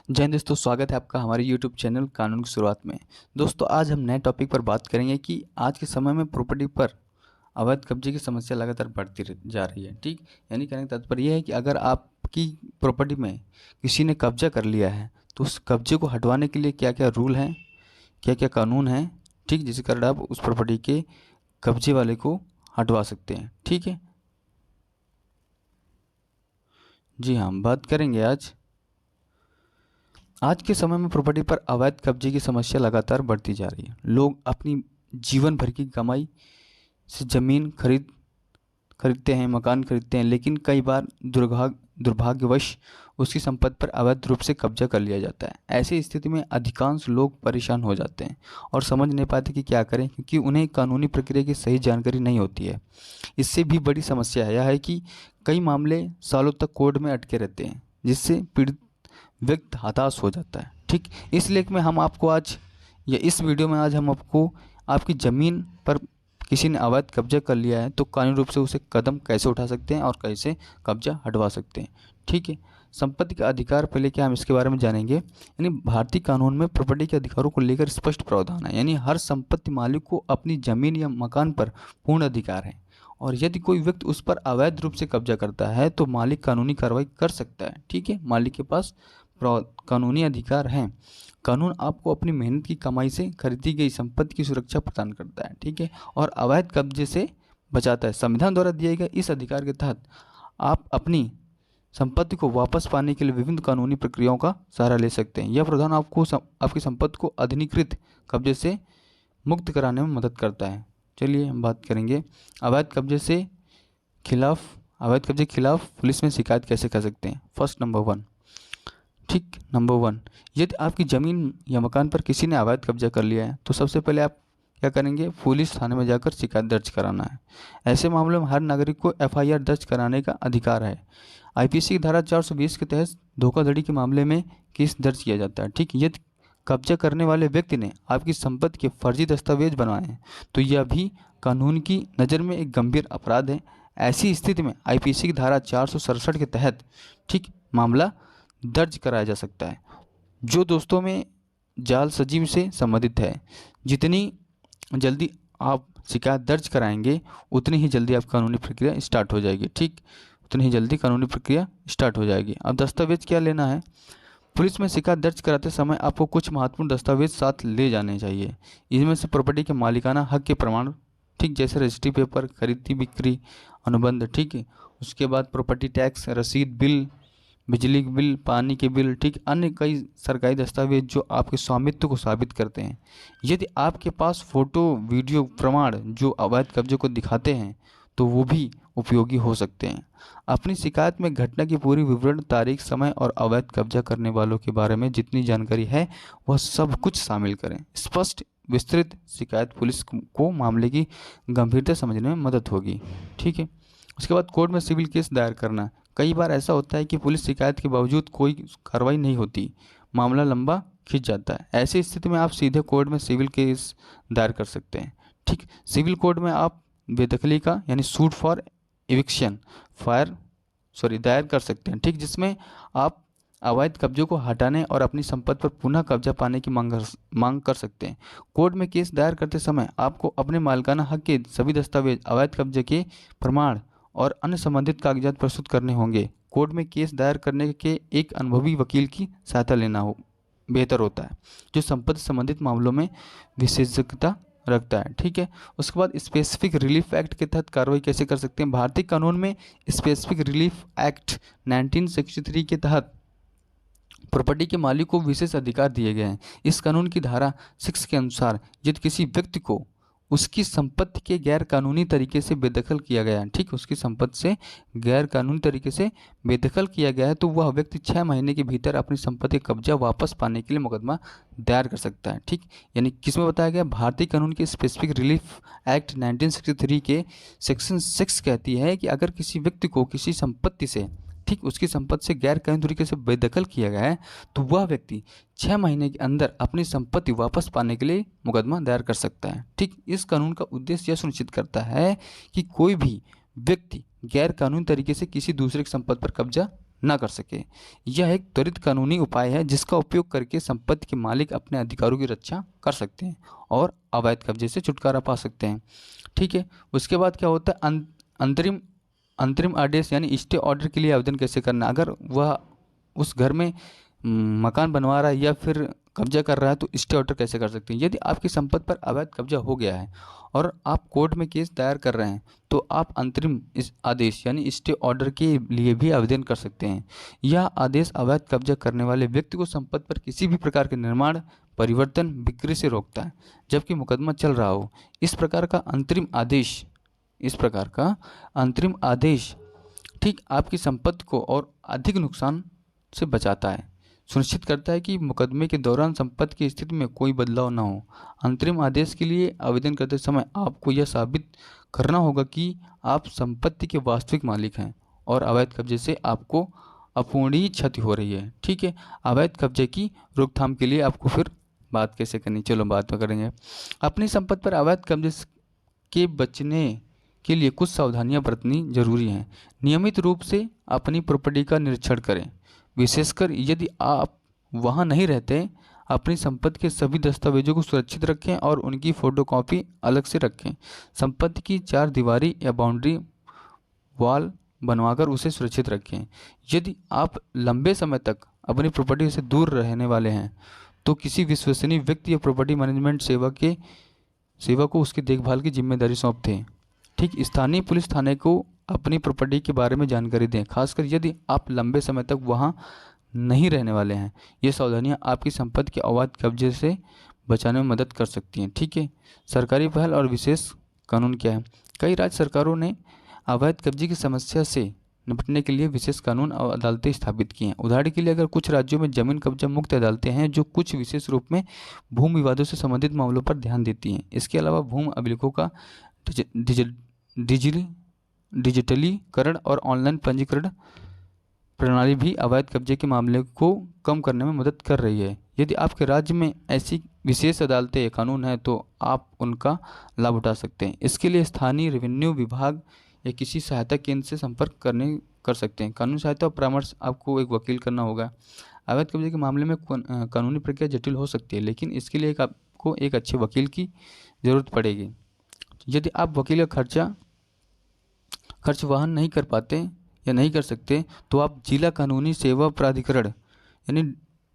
जय हिंद दोस्तों, स्वागत है आपका हमारे YouTube चैनल कानून की शुरुआत में। दोस्तों आज हम नए टॉपिक पर बात करेंगे कि आज के समय में प्रॉपर्टी पर अवैध कब्जे की समस्या लगातार बढ़ती जा रही है। ठीक, यानी कहने का तात्पर्य यह है कि अगर आपकी प्रॉपर्टी में किसी ने कब्जा कर लिया है तो उस कब्जे को हटवाने के लिए क्या क्या रूल हैं, क्या क्या कानून हैं, ठीक, जिसके कारण आप उस प्रॉपर्टी के कब्जे वाले को हटवा सकते हैं। ठीक है, जी हाँ, हम बात करेंगे आज के समय में प्रॉपर्टी पर अवैध कब्जे की समस्या लगातार बढ़ती जा रही है। लोग अपनी जीवन भर की कमाई से ज़मीन खरीदते हैं, मकान खरीदते हैं, लेकिन कई बार दुर्भाग्यवश उसकी संपत्ति पर अवैध रूप से कब्जा कर लिया जाता है। ऐसी स्थिति में अधिकांश लोग परेशान हो जाते हैं और समझ नहीं पाते कि क्या करें, क्योंकि उन्हें कानूनी प्रक्रिया की सही जानकारी नहीं होती है। इससे भी बड़ी समस्या यह है कि कई मामले सालों तक कोर्ट में अटके रहते हैं, जिससे पीड़ित व्यक्ति हताश हो जाता है। ठीक, इस लेख में हम आपको आज या इस वीडियो में आज हम आपको आपकी ज़मीन पर किसी ने अवैध कब्जा कर लिया है तो कानूनी रूप से उसे कदम कैसे उठा सकते हैं और कैसे कब्जा हटवा सकते हैं। ठीक है, संपत्ति का अधिकार पहले क्या हम इसके बारे में जानेंगे। यानी भारतीय कानून में प्रॉपर्टी के अधिकारों को लेकर स्पष्ट प्रावधान है। यानी हर संपत्ति मालिक को अपनी ज़मीन या मकान पर पूर्ण अधिकार है, और यदि कोई व्यक्ति उस पर अवैध रूप से कब्जा करता है तो मालिक कानूनी कार्रवाई कर सकता है। ठीक है, मालिक के पास कानूनी अधिकार हैं। कानून आपको अपनी मेहनत की कमाई से खरीदी गई संपत्ति की सुरक्षा प्रदान करता है। ठीक है, और अवैध कब्जे से बचाता है। संविधान द्वारा दिए गए इस अधिकार के तहत आप अपनी संपत्ति को वापस पाने के लिए विभिन्न कानूनी प्रक्रियाओं का सहारा ले सकते हैं। यह प्रावधान आपको आपकी संपत्ति को अधिनिकृत कब्जे से मुक्त कराने में मदद करता है। चलिए हम बात करेंगे अवैध कब्जे के खिलाफ पुलिस में शिकायत कैसे कर सकते हैं। फर्स्ट नंबर वन, यदि आपकी ज़मीन या मकान पर किसी ने अवैध कब्जा कर लिया है तो सबसे पहले आप क्या करेंगे, पुलिस थाने में जाकर शिकायत दर्ज कराना है। ऐसे मामलों में हर नागरिक को FIR दर्ज कराने का अधिकार है। IPC की धारा 420 के तहत धोखाधड़ी के मामले में केस दर्ज किया जाता है। ठीक, यदि कब्जा करने वाले व्यक्ति ने आपकी संपत्ति के फर्जी दस्तावेज बनवाए हैं तो यह भी कानून की नज़र में एक गंभीर अपराध है। ऐसी स्थिति में IPC की धारा 467 के तहत ठीक मामला दर्ज कराया जा सकता है, जो दोस्तों में जालसाजी से संबंधित है। जितनी जल्दी आप शिकायत दर्ज कराएंगे उतनी ही जल्दी आप कानूनी प्रक्रिया स्टार्ट हो जाएगी। ठीक, उतनी ही जल्दी कानूनी प्रक्रिया स्टार्ट हो जाएगी। अब दस्तावेज क्या लेना है। पुलिस में शिकायत दर्ज कराते समय आपको कुछ महत्वपूर्ण दस्तावेज साथ ले जाने चाहिए। इनमें से प्रॉपर्टी के मालिकाना हक के प्रमाण, ठीक, जैसे रजिस्ट्री पेपर, खरीदी बिक्री अनुबंध। ठीक है, उसके बाद प्रॉपर्टी टैक्स रसीद, बिल, बिजली के बिल, पानी के बिल, ठीक, अन्य कई सरकारी दस्तावेज जो आपके स्वामित्व को साबित करते हैं। यदि आपके पास फोटो वीडियो प्रमाण जो अवैध कब्जे को दिखाते हैं तो वो भी उपयोगी हो सकते हैं। अपनी शिकायत में घटना की पूरी विवरण, तारीख, समय और अवैध कब्जा करने वालों के बारे में जितनी जानकारी है वह सब कुछ शामिल करें। स्पष्ट विस्तृत शिकायत पुलिस को मामले की गंभीरता समझने में मदद होगी। ठीक है, उसके बाद कोर्ट में सिविल केस दायर करना। कई बार ऐसा होता है कि पुलिस शिकायत के बावजूद कोई कार्रवाई नहीं होती, मामला लंबा खिंच जाता है। ऐसी स्थिति में आप सीधे कोर्ट में सिविल केस दायर कर सकते हैं। ठीक, सिविल कोर्ट में आप बेदखली का यानी सूट फॉर एविक्शन दायर कर सकते हैं। ठीक, जिसमें आप अवैध कब्जों को हटाने और अपनी संपत्ति पर पुनः कब्जा पाने की मांग कर सकते हैं। कोर्ट में केस दायर करते समय आपको अपने मालिकाना हक के सभी दस्तावेज, अवैध कब्जे के प्रमाण और अन्य संबंधित कागजात प्रस्तुत करने होंगे। कोर्ट में केस दायर करने के एक अनुभवी वकील की सहायता लेना बेहतर होता है, जो संपत्ति संबंधित मामलों में विशेषज्ञता रखता है। ठीक है, उसके बाद स्पेसिफिक रिलीफ एक्ट के तहत कार्रवाई कैसे कर सकते हैं। भारतीय कानून में स्पेसिफिक रिलीफ एक्ट 1963 के तहत प्रॉपर्टी के मालिक को विशेष अधिकार दिए गए हैं। इस कानून की धारा 6 के अनुसार यदि किसी व्यक्ति को उसकी संपत्ति के गैर कानूनी तरीके से बेदखल किया गया है, ठीक, उसकी संपत्ति से गैर कानूनी तरीके से बेदखल किया गया है तो वह व्यक्ति 6 महीने के भीतर अपनी संपत्ति का कब्जा वापस पाने के लिए मुकदमा दायर कर सकता है। ठीक, यानी किसमें बताया गया, भारतीय कानून के स्पेसिफिक रिलीफ एक्ट 1963 के सेक्शन 6 कहती है कि अगर किसी व्यक्ति को किसी संपत्ति से, ठीक, उसकी संपत्ति से गैर कानूनी तरीके से बेदखल किया गया है तो वह व्यक्ति 6 महीने के अंदर अपनी संपत्ति वापस पाने के लिए मुकदमा दायर कर सकता है। ठीक, इस कानून का उद्देश्य यह सुनिश्चित करता है कि कोई भी व्यक्ति गैर कानूनी तरीके से किसी दूसरे की संपत्ति पर कब्जा न कर सके। यह एक त्वरित कानूनी उपाय है जिसका उपयोग करके संपत्ति के मालिक अपने अधिकारों की रक्षा कर सकते हैं और अवैध कब्जे से छुटकारा पा सकते हैं। ठीक है, उसके बाद क्या होता है, अंतरिम अंतरिम आदेश यानी स्टे ऑर्डर के लिए आवेदन कैसे करना। अगर वह उस घर में मकान बनवा रहा है या फिर कब्जा कर रहा है तो स्टे ऑर्डर कैसे कर सकते हैं। यदि आपकी संपत्ति पर अवैध कब्जा हो गया है और आप कोर्ट में केस दायर कर रहे हैं तो आप अंतरिम इस आदेश यानी स्टे ऑर्डर के लिए भी आवेदन कर सकते हैं। यह आदेश अवैध कब्जा करने वाले व्यक्ति को संपत्ति पर किसी भी प्रकार के निर्माण, परिवर्तन, बिक्री से रोकता है जबकि मुकदमा चल रहा हो। इस प्रकार का अंतरिम आदेश ठीक आपकी संपत्ति को और अधिक नुकसान से बचाता है, सुनिश्चित करता है कि मुकदमे के दौरान संपत्ति की स्थिति में कोई बदलाव न हो। अंतरिम आदेश के लिए आवेदन करते समय आपको यह साबित करना होगा कि आप संपत्ति के वास्तविक मालिक हैं और अवैध कब्जे से आपको अपूरणीय क्षति हो रही है। ठीक है, अवैध कब्जे की रोकथाम के लिए आपको फिर बात कैसे करनी, चलो बात में करेंगे। अपनी संपत्ति पर अवैध कब्जे के बचने के लिए कुछ सावधानियां बरतनी जरूरी हैं। नियमित रूप से अपनी प्रॉपर्टी का निरीक्षण करें, विशेषकर यदि आप वहां नहीं रहते। अपनी संपत्ति के सभी दस्तावेजों को सुरक्षित रखें और उनकी फोटोकॉपी अलग से रखें। संपत्ति की चार दीवारी या बाउंड्री वॉल बनवाकर उसे सुरक्षित रखें। यदि आप लंबे समय तक अपनी प्रॉपर्टी से दूर रहने वाले हैं तो किसी विश्वसनीय व्यक्ति या प्रॉपर्टी मैनेजमेंट सेवा को उसकी देखभाल की जिम्मेदारी सौंप दें। ठीक, स्थानीय पुलिस थाने को अपनी प्रॉपर्टी के बारे में जानकारी दें, खासकर यदि आप लंबे समय तक वहां नहीं रहने वाले हैं। ये सावधानियां आपकी संपत्ति के अवैध कब्जे से बचाने में मदद कर सकती हैं। ठीक है, सरकारी पहल और विशेष कानून क्या है। कई राज्य सरकारों ने अवैध कब्जे की समस्या से निपटने के लिए विशेष कानून और अदालतें स्थापित की हैं। उदाहरण के लिए अगर कुछ राज्यों में जमीन कब्जा मुक्त अदालतें हैं जो कुछ विशेष रूप में भूमि विवादों से संबंधित मामलों पर ध्यान देती हैं। इसके अलावा भूमि अभिलेखों का डिजिटलीकरण और ऑनलाइन पंजीकरण प्रणाली भी अवैध कब्जे के मामले को कम करने में मदद कर रही है। यदि आपके राज्य में ऐसी विशेष अदालतें या कानून हैं तो आप उनका लाभ उठा सकते हैं। इसके लिए स्थानीय रेवेन्यू विभाग या किसी सहायता केंद्र से संपर्क कर सकते हैं। कानूनी सहायता और परामर्श आपको एक वकील करना होगा। अवैध कब्जे के मामले में कानूनी प्रक्रिया जटिल हो सकती है, लेकिन इसके लिए आपको एक अच्छे वकील की ज़रूरत पड़ेगी। यदि आप वकील का खर्च वहन नहीं कर पाते या नहीं कर सकते तो आप जिला कानूनी सेवा प्राधिकरण यानी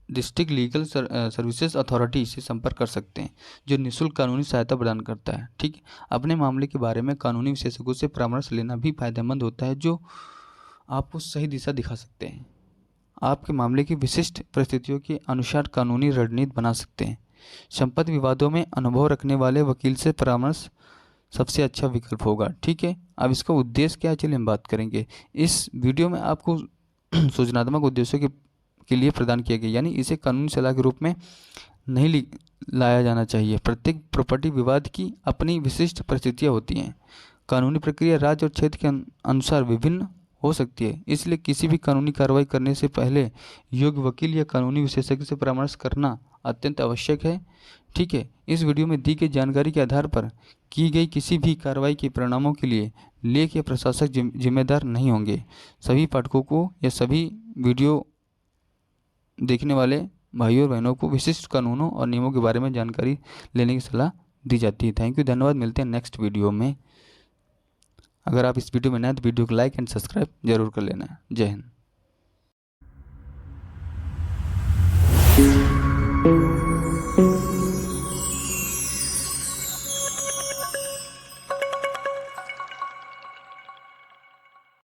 डिस्ट्रिक्ट लीगल सर्विसेज अथॉरिटी से संपर्क कर सकते हैं जो निःशुल्क कानूनी सहायता प्रदान करता है। ठीक, अपने मामले के बारे में कानूनी विशेषज्ञों से परामर्श लेना भी फायदेमंद होता है जो आपको सही दिशा दिखा सकते हैं। आपके मामले की विशिष्ट परिस्थितियों के अनुसार कानूनी रणनीति बना सकते हैं। संपत्ति विवादों में अनुभव रखने वाले वकील से परामर्श सबसे अच्छा विकल्प होगा। ठीक है, अब इसका उद्देश्य क्या है चलिए हम बात करेंगे। इस वीडियो में आपको सूचनात्मक उद्देश्यों के लिए प्रदान किया गया, यानी इसे कानूनी सलाह के रूप में नहीं लाया जाना चाहिए। प्रत्येक प्रॉपर्टी विवाद की अपनी विशिष्ट परिस्थितियाँ होती हैं। कानूनी प्रक्रिया राज्य और क्षेत्र के अनुसार विभिन्न हो सकती है, इसलिए किसी भी कानूनी कार्रवाई करने से पहले योग्य वकील या कानूनी विशेषज्ञ से परामर्श करना अत्यंत आवश्यक है। ठीक है, इस वीडियो में दी गई जानकारी के आधार पर की गई किसी भी कार्रवाई के परिणामों के लिए लेख या प्रशासक जिम्मेदार नहीं होंगे। सभी पाठकों को या सभी वीडियो देखने वाले भाइयों और बहनों को विशिष्ट कानूनों और नियमों के बारे में जानकारी लेने की सलाह दी जाती है। थैंक यू, धन्यवाद। मिलते हैं नेक्स्ट वीडियो में। अगर आप इस वीडियो में नए तो वीडियो को लाइक एंड सब्सक्राइब जरूर कर लेना। जय हिंद।